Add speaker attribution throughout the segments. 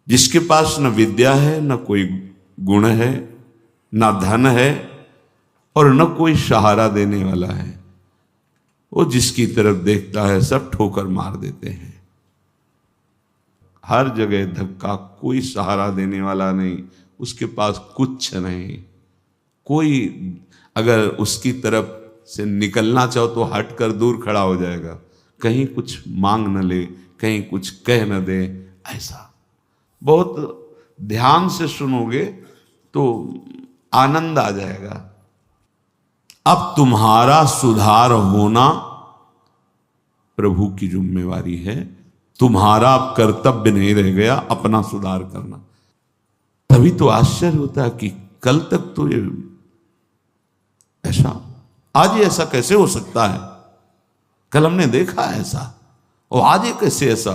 Speaker 1: जिसके पास न विद्या है, न कोई गुण है, न धन है और न कोई सहारा देने वाला है, वो जिसकी तरफ देखता है सब ठोकर मार देते हैं। हर जगह धक्का, कोई सहारा देने वाला नहीं, उसके पास कुछ नहीं। कोई अगर उसकी तरफ से निकलना चाहो तो हटकर दूर खड़ा हो जाएगा, कहीं कुछ मांग न ले, कहीं कुछ कह न दे। ऐसा बहुत ध्यान से सुनोगे तो आनंद आ जाएगा। अब तुम्हारा सुधार होना प्रभु की जिम्मेवारी है, तुम्हारा अब कर्तव्य नहीं रह गया अपना सुधार करना। तभी तो आश्चर्य होता है कि कल तक तो ये ऐसा, आज ये ऐसा कैसे हो सकता है, कल हमने देखा ऐसा और आज ये कैसे ऐसा।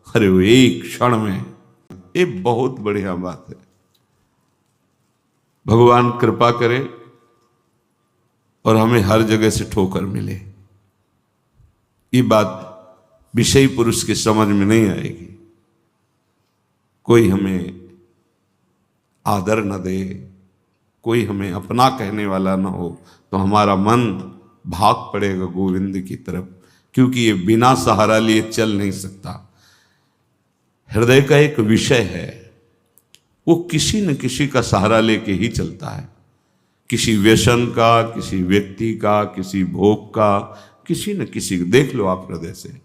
Speaker 1: अरे वो एक क्षण में, ये बहुत बढ़िया बात है। भगवान कृपा करे और हमें हर जगह से ठोकर मिले। ये बात विषयी पुरुष की समझ में नहीं आएगी। कोई हमें आदर न दे, कोई हमें अपना कहने वाला न हो, तो हमारा मन भाग पड़ेगा गोविंद की तरफ, क्योंकि ये बिना सहारा लिए चल नहीं सकता। हृदय का एक विषय है, वो किसी न किसी का सहारा लेके ही चलता है। किसी व्यसन का, किसी व्यक्ति का, किसी भोग का, किसी न किसी को देख लो आप हृदय से।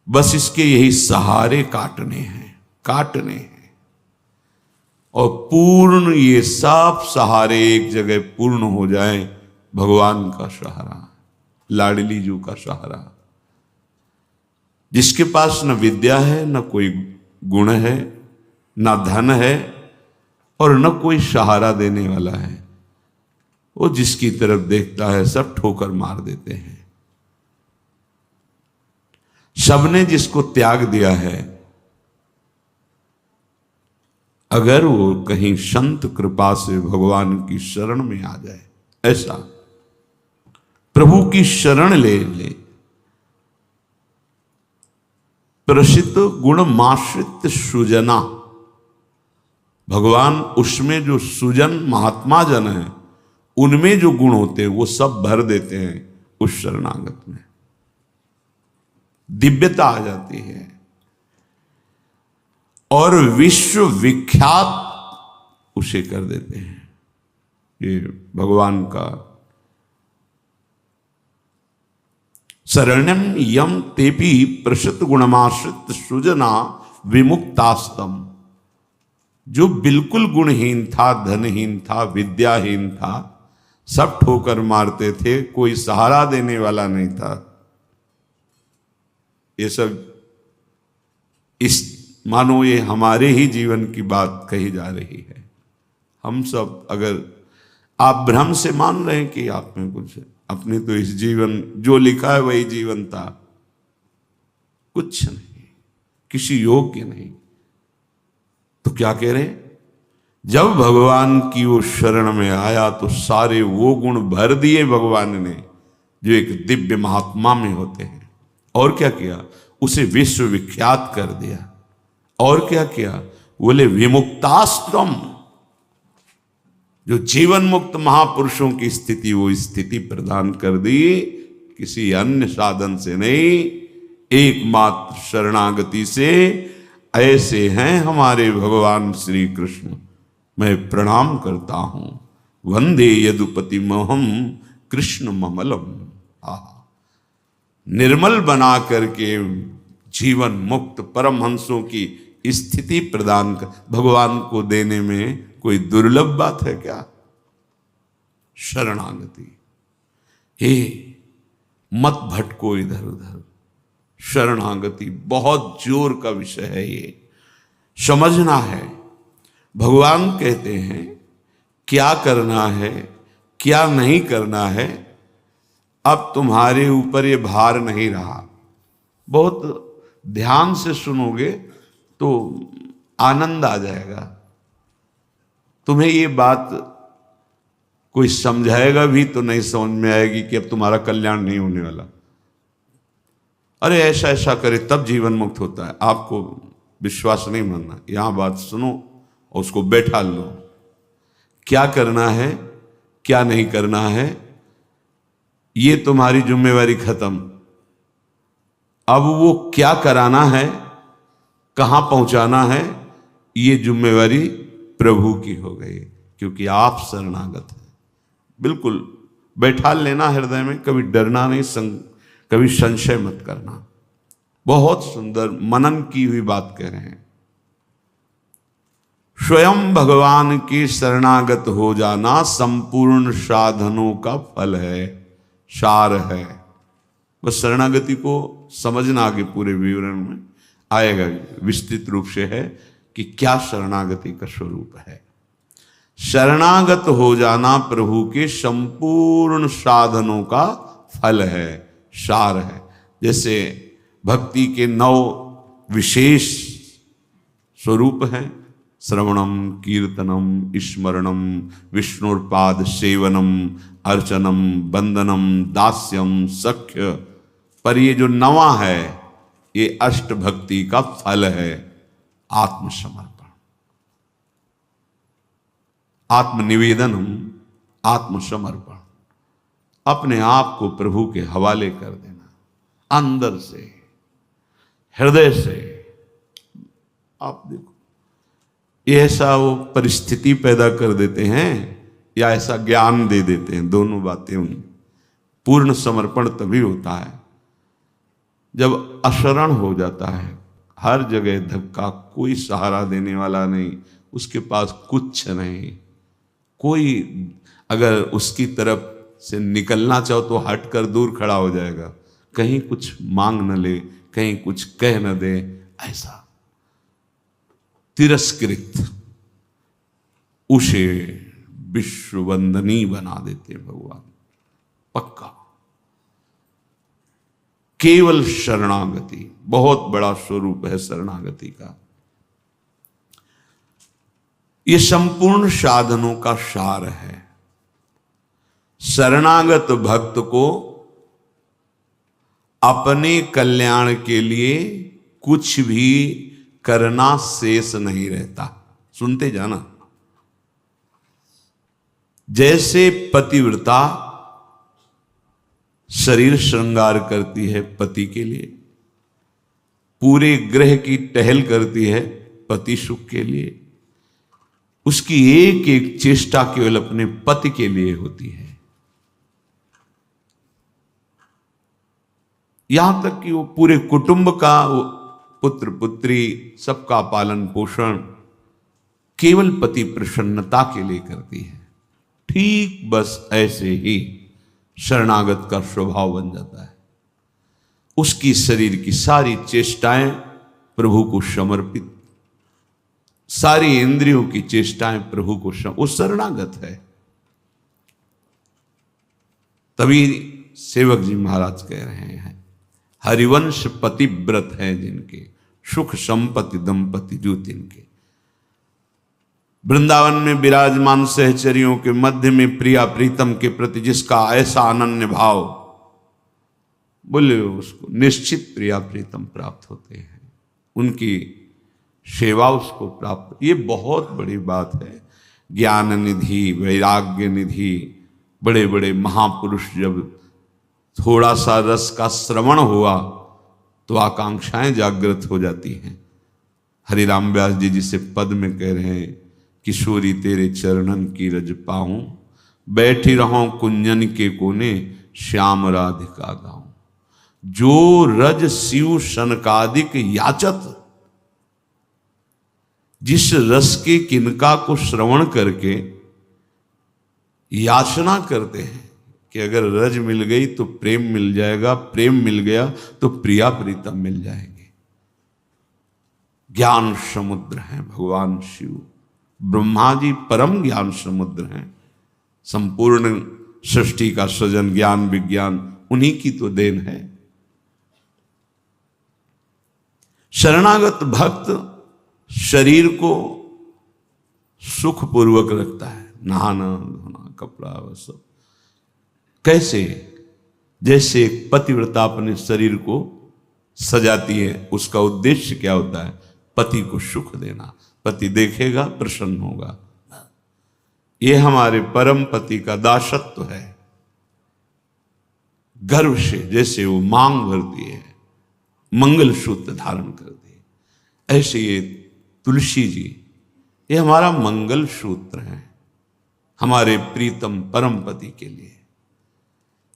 Speaker 1: बस इसके यही सहारे काटने हैं और पूर्ण ये सब सहारे एक जगह पूर्ण हो जाएं। भगवान का सहारा, लाडली जू का सहारा। जिसके पास न विद्या है, न कोई गुण है, न धन है और न कोई सहारा देने वाला है, वो जिसकी तरफ देखता है सब ठोकर मार देते हैं। सबने जिसको त्याग दिया है, अगर वो कहीं संत कृपा से भगवान की शरण में आ जाए, ऐसा प्रभु की शरण ले ले, प्रसिद्ध गुण माश्रित सुजना, भगवान उसमें जो सुजन महात्मा जन है, उनमें जो गुण होते हैं वो सब भर देते हैं उस शरणागत में। दिव्यता आ जाती है और विश्व विख्यात उसे कर देते हैं। ये भगवान का शरण्यम यम तेपि प्रसिद्ध गुणमाश्रित सुजना विमुक्तास्तम। जो बिल्कुल गुणहीन था, धनहीन था, विद्याहीन था, सब ठोकर मारते थे, कोई सहारा देने वाला नहीं था। ये सब इस मानो ये हमारे ही जीवन की बात कही जा रही है। हम सब अगर आप भ्रम से मान रहे हैं कि आप में कुछ है, अपने तो इस जीवन जो लिखा है वही जीवन था, कुछ नहीं, किसी योग्य नहीं। तो क्या कह रहे, जब भगवान की वो शरण में आया तो सारे वो गुण भर दिए भगवान ने जो एक दिव्य महात्मा में होते हैं। और क्या किया, उसे विश्व विख्यात कर दिया। और क्या किया, बोले विमुक्ताश्रम, जो जीवन मुक्त महापुरुषों की स्थिति, वो स्थिति प्रदान कर दी, किसी अन्य साधन से नहीं, एकमात्र शरणागति से। ऐसे हैं हमारे भगवान श्री कृष्ण। मैं प्रणाम करता हूं, वंदे यदुपति महम कृष्ण ममलम। निर्मल बना करके जीवन मुक्त परमहंसों की स्थिति प्रदान कर भगवान को देने में कोई दुर्लभ बात है क्या। शरणागति, हे मत भटको इधर उधर। शरणागति बहुत जोर का विषय है, ये समझना है। भगवान कहते हैं क्या करना है, क्या नहीं करना है, अब तुम्हारे ऊपर ये भार नहीं रहा। बहुत ध्यान से सुनोगे तो आनंद आ जाएगा। तुम्हें ये बात कोई समझाएगा भी तो नहीं समझ में आएगी कि अब तुम्हारा कल्याण नहीं होने वाला। अरे ऐसा ऐसा करे तब जीवन मुक्त होता है। आपको विश्वास नहीं मानना, यहां बात सुनो और उसको बैठा लो। क्या करना है क्या नहीं करना है ये तुम्हारी जिम्मेवारी खत्म। अब वो क्या कराना है, कहां पहुंचाना है, ये जिम्मेवारी प्रभु की हो गई, क्योंकि आप शरणागत हैं। बिल्कुल बैठा लेना हृदय में, कभी डरना नहीं, कभी संशय मत करना। बहुत सुंदर मनन की हुई बात कह रहे हैं। स्वयं भगवान के शरणागत हो जाना संपूर्ण साधनों का फल है, सार है। बस शरणागति को समझना, आगे पूरे विवरण में आएगा, विस्तृत रूप से है कि क्या शरणागति का स्वरूप है। शरणागत हो जाना प्रभु के संपूर्ण साधनों का फल है, सार है। जैसे भक्ति के 9 विशेष स्वरूप हैं, श्रवणम, कीर्तनम, स्मरणम, विष्णुपाद सेवनम, अर्चनम, वंदनम, दास्यम, सख्य। पर ये जो 9वां है ये अष्ट भक्ति का फल है, आत्मसमर्पण, आत्मनिवेदनम, आत्मसमर्पण। अपने आप को प्रभु के हवाले कर देना, अंदर से, हृदय से। आप देखो ये ऐसा वो परिस्थिति पैदा कर देते हैं या ऐसा ज्ञान दे देते हैं, दोनों बातें उन। पूर्ण समर्पण तभी होता है जब अशरण हो जाता है, हर जगह धक्का, कोई सहारा देने वाला नहीं, उसके पास कुछ नहीं, कोई अगर उसकी तरफ से निकलना चाहो तो हट कर दूर खड़ा हो जाएगा, कहीं कुछ मांग न ले, कहीं कुछ कह न दे, ऐसा तिरस्कृत, उसे विश्ववंदनी बना देते भगवान। पक्का केवल शरणागति बहुत बड़ा स्वरूप है शरणागति का। ये संपूर्ण साधनों का सार है। शरणागत भक्त को अपने कल्याण के लिए कुछ भी करना शेष नहीं रहता। सुनते जाना। जैसे पतिव्रता शरीर श्रृंगार करती है पति के लिए, पूरे ग्रह की टहल करती है पति सुख के लिए, उसकी एक एक चेष्टा केवल अपने पति के लिए होती है। यहां तक कि वो पूरे कुटुंब का, वो पुत्र पुत्री सबका पालन पोषण केवल पति प्रसन्नता के लिए करती है। ठीक बस ऐसे ही शरणागत का स्वभाव बन जाता है। उसकी शरीर की सारी चेष्टाएं प्रभु को समर्पित, सारी इंद्रियों की चेष्टाएं प्रभु को वो शरणागत है। तभी सेवक जी महाराज कह रहे हैं, हरिवंश पतिव्रत है जिनके, सुख संपत्ति दंपति जो तिनके। वृंदावन में विराजमान सहचरियों के मध्य में प्रिया प्रीतम के प्रति जिसका ऐसा अनन्य भाव, बोले उसको निश्चित प्रिया प्रीतम प्राप्त होते हैं, उनकी सेवा उसको प्राप्त। ये बहुत बड़ी बात है। ज्ञान निधि, वैराग्य निधि, बड़े बड़े महापुरुष जब थोड़ा सा रस का श्रवण हुआ तो आकांक्षाएं जागृत हो जाती हैं। हरिराम व्यास जी जिसे पद में कह रहे हैं, किशोरी तेरे चरणन की रज पाऊं, बैठी रहूं कुंजन के कोने, श्याम राधिका गाऊं। जो रज शिव सनकादिक याचत, जिस रस के किनका को श्रवण करके याचना करते हैं कि अगर रज मिल गई तो प्रेम मिल जाएगा, प्रेम मिल गया तो प्रिया प्रीतम मिल जाएंगे। ज्ञान समुद्र हैं भगवान शिव, ब्रह्मा जी परम ज्ञान समुद्र हैं। संपूर्ण सृष्टि का सृजन, ज्ञान विज्ञान उन्हीं की तो देन है। शरणागत भक्त शरीर को सुखपूर्वक रखता है, नहाना धोना, कपड़ा वह सब। कैसे? जैसे एक पतिव्रता अपने शरीर को सजाती है, उसका उद्देश्य क्या होता है? पति को सुख देना, पति देखेगा प्रसन्न होगा। ये हमारे परम पति का दासत्व है। गर्व से जैसे वो मांग भरती है, मंगल सूत्र धारण करती है, ऐसे ये तुलसी जी, ये हमारा मंगल सूत्र है हमारे प्रीतम परम पति के लिए।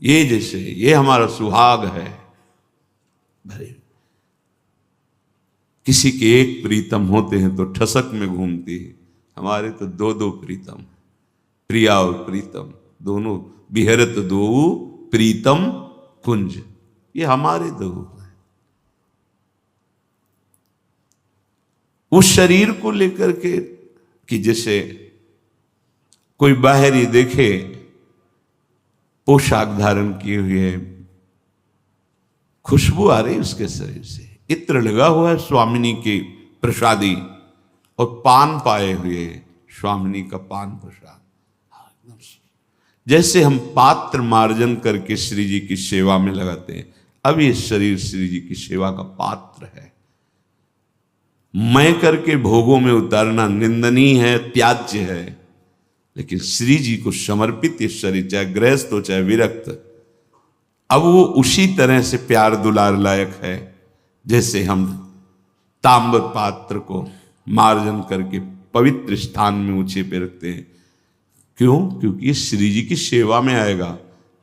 Speaker 1: ये जैसे ये हमारा सुहाग है। भरे किसी के एक प्रीतम होते हैं तो ठसक में घूमती है, हमारे तो दो दो प्रीतम, प्रिया और प्रीतम दोनों, बिहरत दो प्रीतम कुंज, ये हमारे दो हैं। उस शरीर को लेकर के कि जैसे कोई बाहरी देखे पोशाक धारण किए हुए, खुशबू आ रही उसके शरीर से, इत्र लगा हुआ है स्वामिनी की प्रसादी, और पान पाए हुए स्वामिनी का पान प्रसाद। जैसे हम पात्र मार्जन करके श्री जी की सेवा में लगाते हैं, अब ये शरीर श्री जी की सेवा का पात्र है। मैं करके भोगों में उतारना निंदनीय है, त्याज्य है, लेकिन श्री जी को समर्पित ये शरीर, चाहे गृहस्थ हो चाहे विरक्त, अब वो उसी तरह से प्यार दुलार लायक है जैसे हम ताम्र पात्र को मार्जन करके पवित्र स्थान में ऊंचे पे रखते हैं। क्यों? क्योंकि ये श्री जी की सेवा में आएगा,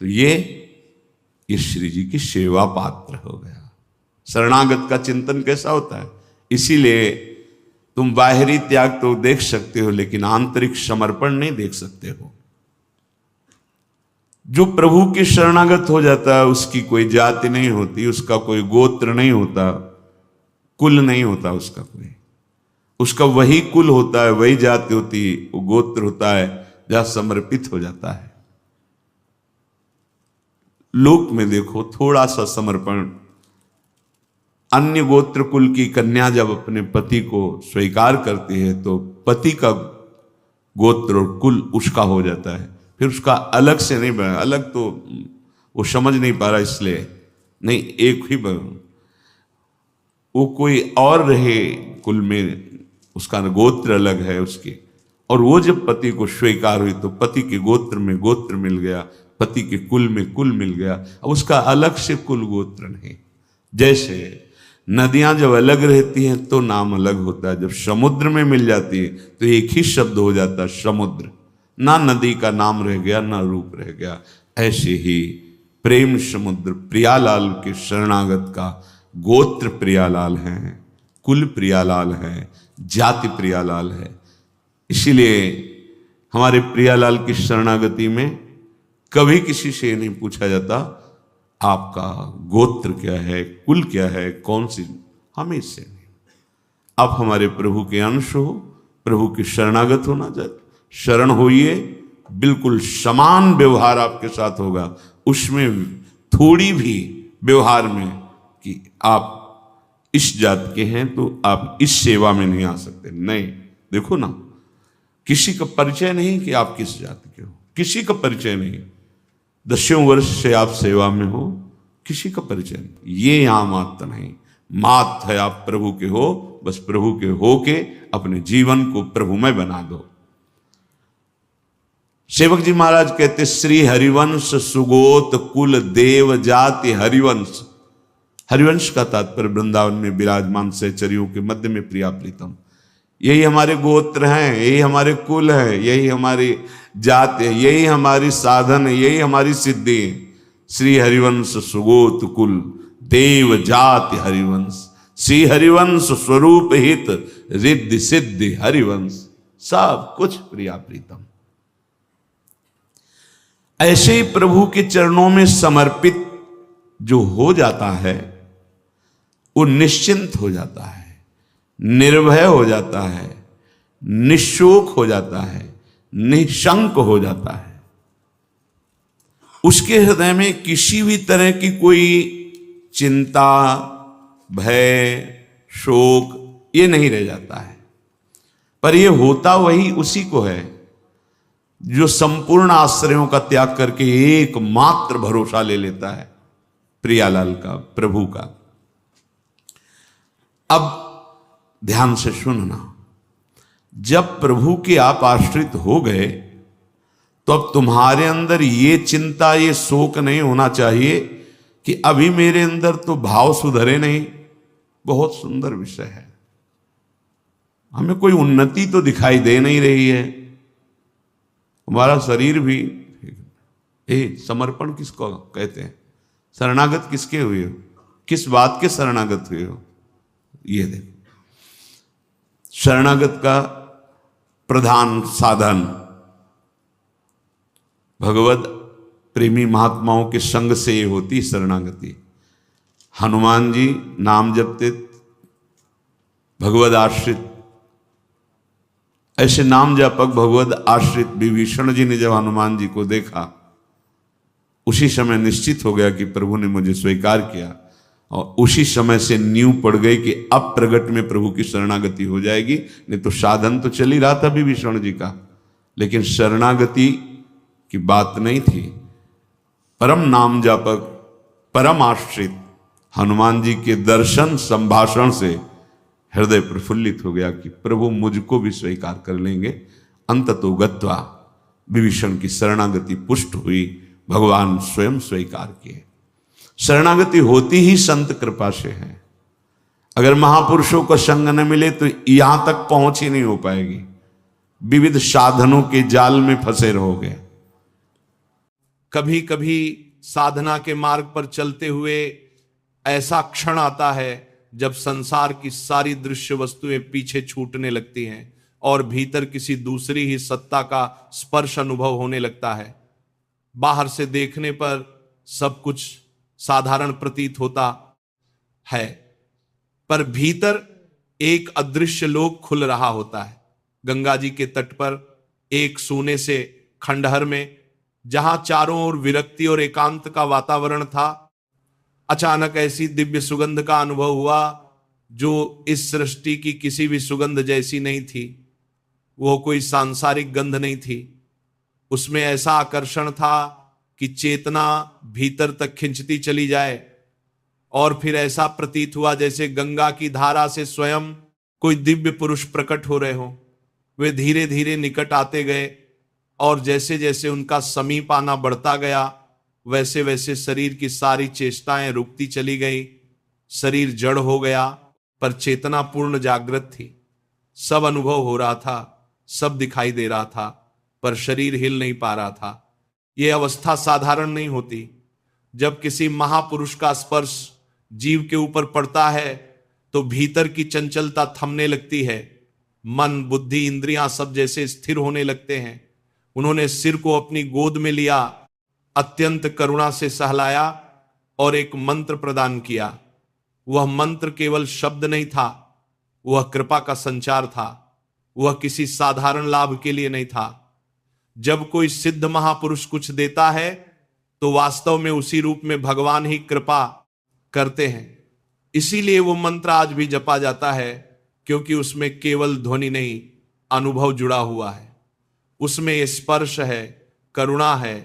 Speaker 1: तो ये श्री जी की सेवा पात्र हो गया। शरणागत का चिंतन कैसा होता है? इसीलिए तुम बाहरी त्याग तो देख सकते हो, लेकिन आंतरिक समर्पण नहीं देख सकते हो। जो प्रभु के शरणागत हो जाता है उसकी कोई जाति नहीं होती, उसका कोई गोत्र नहीं होता, कुल नहीं होता उसका कोई, उसका वही कुल होता है, वही जाति होती है, वो गोत्र होता है जहां समर्पित हो जाता है। लोक में देखो थोड़ा सा समर्पण, अन्य गोत्र कुल की कन्या जब अपने पति को स्वीकार करती है तो पति का गोत्र और कुल उसका हो जाता है, फिर उसका अलग से नहीं बना, अलग तो वो समझ नहीं पा रहा इसलिए नहीं, एक ही बना, वो कोई और रहे कुल में, उसका गोत्र अलग है उसके, और वो जब पति को स्वीकार हुई तो पति के गोत्र में गोत्र मिल गया, पति के कुल में कुल मिल गया, अब उसका अलग से कुल गोत्र नहीं। जैसे नदियां जब अलग रहती हैं तो नाम अलग होता है, जब समुद्र में मिल जाती है तो एक ही शब्द हो जाता है समुद्र, ना नदी का नाम रह गया ना रूप रह गया। ऐसे ही प्रेम समुद्र प्रियालाल के शरणागत का गोत्र प्रियालाल है, कुल प्रियालाल है, जाति प्रियालाल है। इसीलिए हमारे प्रियालाल की शरणागति में कभी किसी से नहीं पूछा जाता आपका गोत्र क्या है, कुल क्या है, कौन सी, हमें इससे नहीं। आप हमारे प्रभु के अंश हो, प्रभु की शरणागत होना चाहिए, शरण होइए, बिल्कुल समान व्यवहार आपके साथ होगा, उसमें थोड़ी भी व्यवहार में कि आप इस जात के हैं तो आप इस सेवा में नहीं आ सकते, नहीं। देखो ना, किसी का परिचय नहीं कि आप किस जाति के हो, किसी का परिचय नहीं, 10 वर्ष से आप सेवा में हो, किसी का परिचय नहीं, ये यहां मात्र नहीं, मात है आप प्रभु के हो, बस प्रभु के हो के अपने जीवन को प्रभुमय बना दो। सेवक जी महाराज कहते, श्री हरिवंश सुगोत कुल देव जाति हरिवंश। हरिवंश का तात्पर्य वृंदावन में विराजमान सहचरियों के मध्य में प्रिया प्रीतम, यही हमारे गोत्र हैं, यही हमारे कुल है, यही हमारी जात है, यही हमारी साधन है, यही हमारी सिद्धि है। श्री हरिवंश सुगोत कुल देव जाति हरिवंश, श्री हरिवंश स्वरूप हित रिद्धि सिद्धि हरिवंश, सब कुछ प्रिया प्रीतम। ऐसे ही प्रभु के चरणों में समर्पित जो हो जाता है वो निश्चिंत हो जाता है, निर्भय हो जाता है, निशोक हो जाता है, निशंक हो जाता है। उसके हृदय में किसी भी तरह की कोई चिंता, भय, शोक ये नहीं रह जाता है। पर ये होता वही उसी को है जो संपूर्ण आश्रयों का त्याग करके एकमात्र भरोसा ले लेता है प्रियालाल का, प्रभु का। अब ध्यान से सुनना, जब प्रभु के आप आश्रित हो गए तो अब तुम्हारे अंदर ये चिंता, ये शोक नहीं होना चाहिए कि अभी मेरे अंदर तो भाव सुधरे नहीं। बहुत सुंदर विषय है। हमें कोई उन्नति तो दिखाई दे नहीं रही है, हमारा शरीर भी। समर्पण किसको कहते हैं? शरणागत किसके हुए हो? किस बात के शरणागत हुए हो? ये देखो, शरणागत का प्रधान साधन भगवत प्रेमी महात्माओं के संग से ये होती शरणागति। हनुमान जी नाम जपते, भगवत आश्रित, ऐसे नाम जापक भगवत आश्रित विभीषण जी ने जब हनुमान जी को देखा, उसी समय निश्चित हो गया कि प्रभु ने मुझे स्वीकार किया, और उसी समय से नींव पड़ गई कि अब प्रगट में प्रभु की शरणागति हो जाएगी। नहीं तो साधन तो चल ही रहा था विभीषण जी का, लेकिन शरणागति की बात नहीं थी। परम नाम जापक, परम आश्रित हनुमान जी के दर्शन संभाषण से हृदय प्रफुल्लित हो गया कि प्रभु मुझको भी स्वीकार कर लेंगे। अंततो गत्वा विभीषण की शरणागति पुष्ट हुई, भगवान स्वयं स्वीकार किए। शरणागति होती ही संत कृपा से है। अगर महापुरुषों का संग न मिले तो यहां तक पहुंच ही नहीं हो पाएगी। विविध साधनों के जाल में फंसे रहोगे। कभी कभी साधना के मार्ग पर चलते हुए ऐसा क्षण आता है जब संसार की सारी दृश्य वस्तुएं पीछे छूटने लगती हैं और भीतर किसी दूसरी ही सत्ता का स्पर्श अनुभव होने लगता है। बाहर से देखने पर सब कुछ साधारण प्रतीत होता है, पर भीतर एक अदृश्य लोक खुल रहा होता है। गंगा जी के तट पर एक सोने से खंडहर में, जहां चारों ओर विरक्ति और एकांत का वातावरण था, अचानक ऐसी दिव्य सुगंध का अनुभव हुआ जो इस सृष्टि की किसी भी सुगंध जैसी नहीं थी। वो कोई सांसारिक गंध नहीं थी, उसमें ऐसा आकर्षण था कि चेतना भीतर तक खिंचती चली जाए, और फिर ऐसा प्रतीत हुआ जैसे गंगा की धारा से स्वयं कोई दिव्य पुरुष प्रकट हो रहे हो। वे धीरे धीरे निकट आते गए, और जैसे जैसे उनका समीप आना बढ़ता गया, वैसे वैसे शरीर की सारी चेष्टाएं रुकती चली गई। शरीर जड़ हो गया, पर चेतना पूर्ण जागृत थी। सब अनुभव हो रहा था, सब दिखाई दे रहा था, पर शरीर हिल नहीं पा रहा था। यह अवस्था साधारण नहीं होती। जब किसी महापुरुष का स्पर्श जीव के ऊपर पड़ता है तो भीतर की चंचलता थमने लगती है। मन, बुद्धि, इंद्रियां सब जैसे स्थिर होने लगते हैं। उन्होंने सिर को अपनी गोद में लिया, अत्यंत करुणा से सहलाया और एक मंत्र प्रदान किया। वह मंत्र केवल शब्द नहीं था, वह कृपा का संचार था। वह किसी साधारण लाभ के लिए नहीं था। जब कोई सिद्ध महापुरुष कुछ देता है तो वास्तव में उसी रूप में भगवान ही कृपा करते हैं। इसीलिए वो मंत्र आज भी जपा जाता है, क्योंकि उसमें केवल ध्वनि नहीं, अनुभव जुड़ा हुआ है। उसमें स्पर्श है, करुणा है,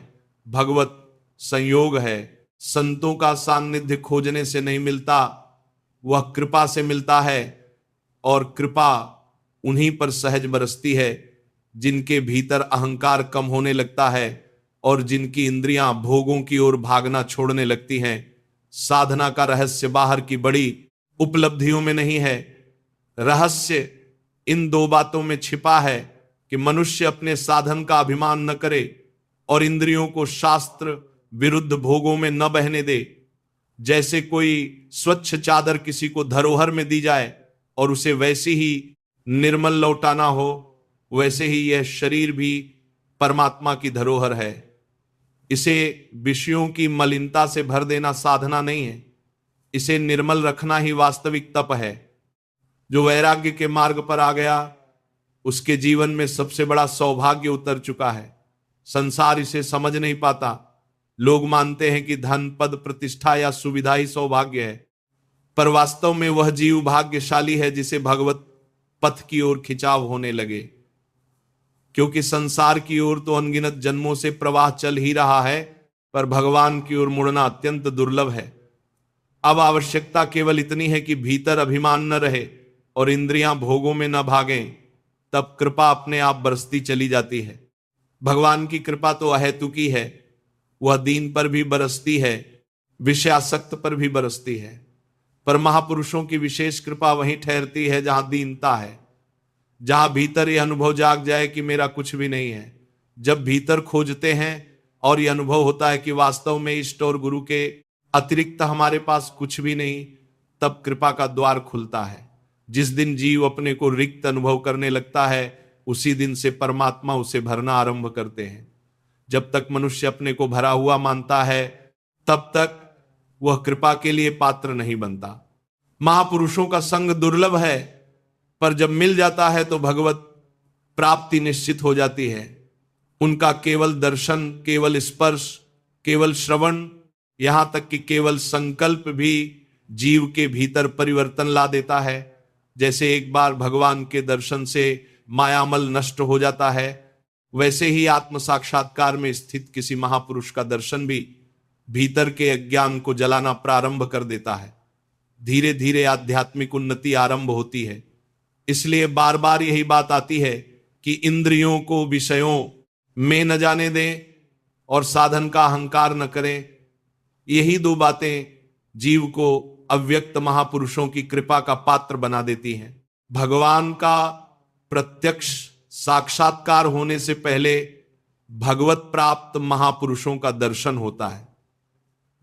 Speaker 1: भगवत संयोग है। संतों का सान्निध्य खोजने से नहीं मिलता, वह कृपा से मिलता है। और कृपा उन्हीं पर सहज बरसती है जिनके भीतर अहंकार कम होने लगता है और जिनकी इंद्रियां भोगों की ओर भागना छोड़ने लगती हैं। साधना का रहस्य बाहर की बड़ी उपलब्धियों में नहीं है। रहस्य इन दो बातों में छिपा है कि मनुष्य अपने साधन का अभिमान न करे और इंद्रियों को शास्त्र विरुद्ध भोगों में न बहने दे। जैसे कोई स्वच्छ चादर किसी को धरोहर में दी जाए और उसे वैसी ही निर्मल लौटाना हो, वैसे ही यह शरीर भी परमात्मा की धरोहर है। इसे विषयों की मलिनता से भर देना साधना नहीं है, इसे निर्मल रखना ही वास्तविक तप है। जो वैराग्य के मार्ग पर आ गया, उसके जीवन में सबसे बड़ा सौभाग्य उतर चुका है। संसार इसे समझ नहीं पाता। लोग मानते हैं कि धन, पद, प्रतिष्ठा या सुविधा ही सौभाग्य है, पर वास्तव में वह जीव भाग्यशाली है जिसे भगवत पथ की ओर खिंचाव होने लगे। क्योंकि संसार की ओर तो अनगिनत जन्मों से प्रवाह चल ही रहा है, पर भगवान की ओर मुड़ना अत्यंत दुर्लभ है। अब आवश्यकता केवल इतनी है कि भीतर अभिमान न रहे,
Speaker 2: और इंद्रियां भोगों में न भागें, तब कृपा अपने आप बरसती चली जाती है। भगवान की कृपा तो अहेतुकी है, वह दीन पर भी बरसती है, विषयासक्त पर भी बरसती है। पर महापुरुषों की विशेष कृपा वहीं ठहरती है जहां दीनता है, जहां भीतर यह अनुभव जाग जाए कि मेरा कुछ भी नहीं है। जब भीतर खोजते हैं और यह अनुभव होता है कि वास्तव में इष्ट और गुरु के अतिरिक्त हमारे पास कुछ भी नहीं, तब कृपा का द्वार खुलता है। जिस दिन जीव अपने को रिक्त अनुभव करने लगता है, उसी दिन से परमात्मा उसे भरना आरंभ करते हैं। जब तक मनुष्य अपने को भरा हुआ मानता है, तब तक वह कृपा के लिए पात्र नहीं बनता। महापुरुषों का संग दुर्लभ है, पर जब मिल जाता है तो भगवत प्राप्ति निश्चित हो जाती है। उनका केवल दर्शन, केवल स्पर्श, केवल श्रवण, यहां तक कि केवल संकल्प भी जीव के भीतर परिवर्तन ला देता है। जैसे एक बार भगवान के दर्शन से मायामल नष्ट हो जाता है, वैसे ही आत्म साक्षात्कार में स्थित किसी महापुरुष का दर्शन भी भीतर के अज्ञान को जलाना प्रारंभ कर देता है। धीरे धीरे आध्यात्मिक उन्नति आरंभ होती है। इसलिए बार बार यही बात आती है कि इंद्रियों को विषयों में न जाने दें और साधन का अहंकार न करें। यही दो बातें जीव को अव्यक्त महापुरुषों की कृपा का पात्र बना देती हैं। भगवान का प्रत्यक्ष साक्षात्कार होने से पहले भगवत प्राप्त महापुरुषों का दर्शन होता है।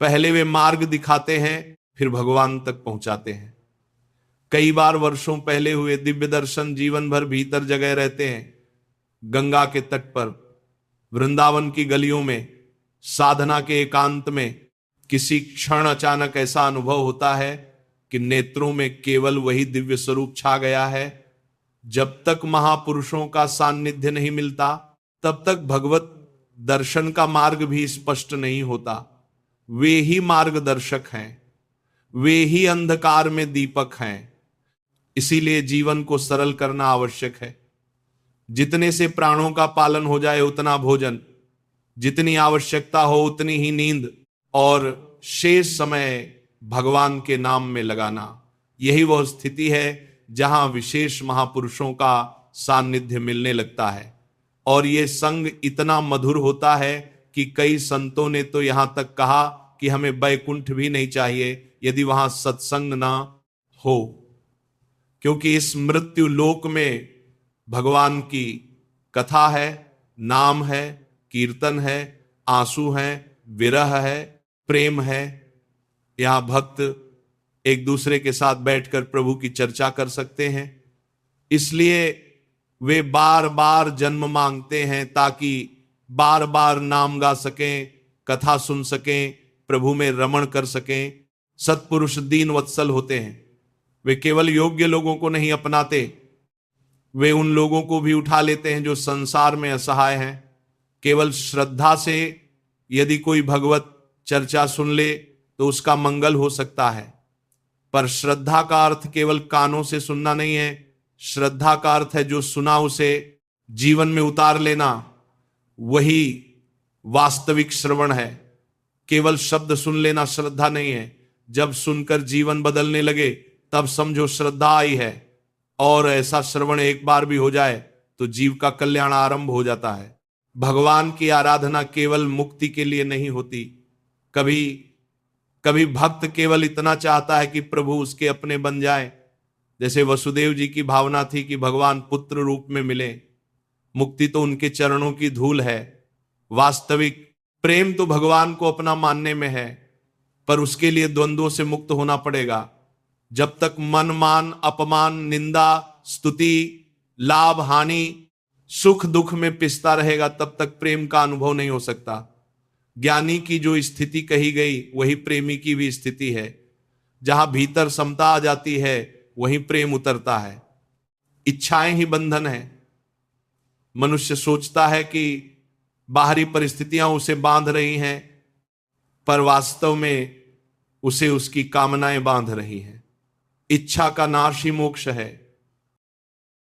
Speaker 2: पहले वे मार्ग दिखाते हैं, फिर भगवान तक पहुंचाते हैं। कई बार वर्षों पहले हुए दिव्य दर्शन जीवन भर भीतर जगह रहते हैं। गंगा के तट पर, वृंदावन की गलियों में, साधना के एकांत में किसी क्षण अचानक ऐसा अनुभव होता है कि नेत्रों में केवल वही दिव्य स्वरूप छा गया है। जब तक महापुरुषों का सान्निध्य नहीं मिलता, तब तक भगवत दर्शन का मार्ग भी स्पष्ट नहीं होता। वे ही मार्गदर्शक हैं, वे ही अंधकार में दीपक हैं। इसीलिए जीवन को सरल करना आवश्यक है। जितने से प्राणों का पालन हो जाए उतना भोजन, जितनी आवश्यकता हो उतनी ही नींद, और शेष समय भगवान के नाम में लगाना। यही वह स्थिति है जहां विशेष महापुरुषों का सान्निध्य मिलने लगता है। और यह संग इतना मधुर होता है कि कई संतों ने तो यहां तक कहा कि हमें वैकुंठ भी नहीं चाहिए यदि वहां सत्संग ना हो, क्योंकि इस मृत्यु लोक में भगवान की कथा है, नाम है, कीर्तन है, आंसू है, विरह है, प्रेम है। यहां भक्त एक दूसरे के साथ बैठकर प्रभु की चर्चा कर सकते हैं। इसलिए वे बार बार जन्म मांगते हैं ताकि बार बार नाम गा सकें, कथा सुन सकें, प्रभु में रमण कर सकें। सत्पुरुष दीन वत्सल होते हैं। वे केवल योग्य लोगों को नहीं अपनाते, वे उन लोगों को भी उठा लेते हैं जो संसार में असहाय हैं। केवल श्रद्धा से यदि कोई भगवत चर्चा सुन ले तो उसका मंगल हो सकता है, पर श्रद्धा का अर्थ केवल कानों से सुनना नहीं है। श्रद्धा का अर्थ है जो सुना उसे जीवन में उतार लेना, वही वास्तविक श्रवण है। केवल शब्द सुन लेना श्रद्धा नहीं है। जब सुनकर जीवन बदलने लगे तब समझो श्रद्धा आई है। और ऐसा श्रवण एक बार भी हो जाए तो जीव का कल्याण आरंभ हो जाता है। भगवान की आराधना केवल मुक्ति के लिए नहीं होती। कभी कभी भक्त केवल इतना चाहता है कि प्रभु उसके अपने बन जाए। जैसे वसुदेव जी की भावना थी कि भगवान पुत्र रूप में मिले। मुक्ति तो उनके चरणों की धूल है। वास्तविक प्रेम तो भगवान को अपना मानने में है, पर उसके लिए द्वंद्वों से मुक्त होना पड़ेगा। जब तक मन, मान, अपमान, निंदा, स्तुति, लाभ, हानि, सुख दुख में पिसता रहेगा, तब तक प्रेम का अनुभव नहीं हो सकता। ज्ञानी की जो स्थिति कही गई वही प्रेमी की भी स्थिति है। जहां भीतर समता आ जाती है वहीं प्रेम उतरता है। इच्छाएं ही बंधन है। मनुष्य सोचता है कि बाहरी परिस्थितियां उसे बांध रही हैं, पर वास्तव में उसे उसकी कामनाएं बांध रही हैं। इच्छा का नाश ही मोक्ष है।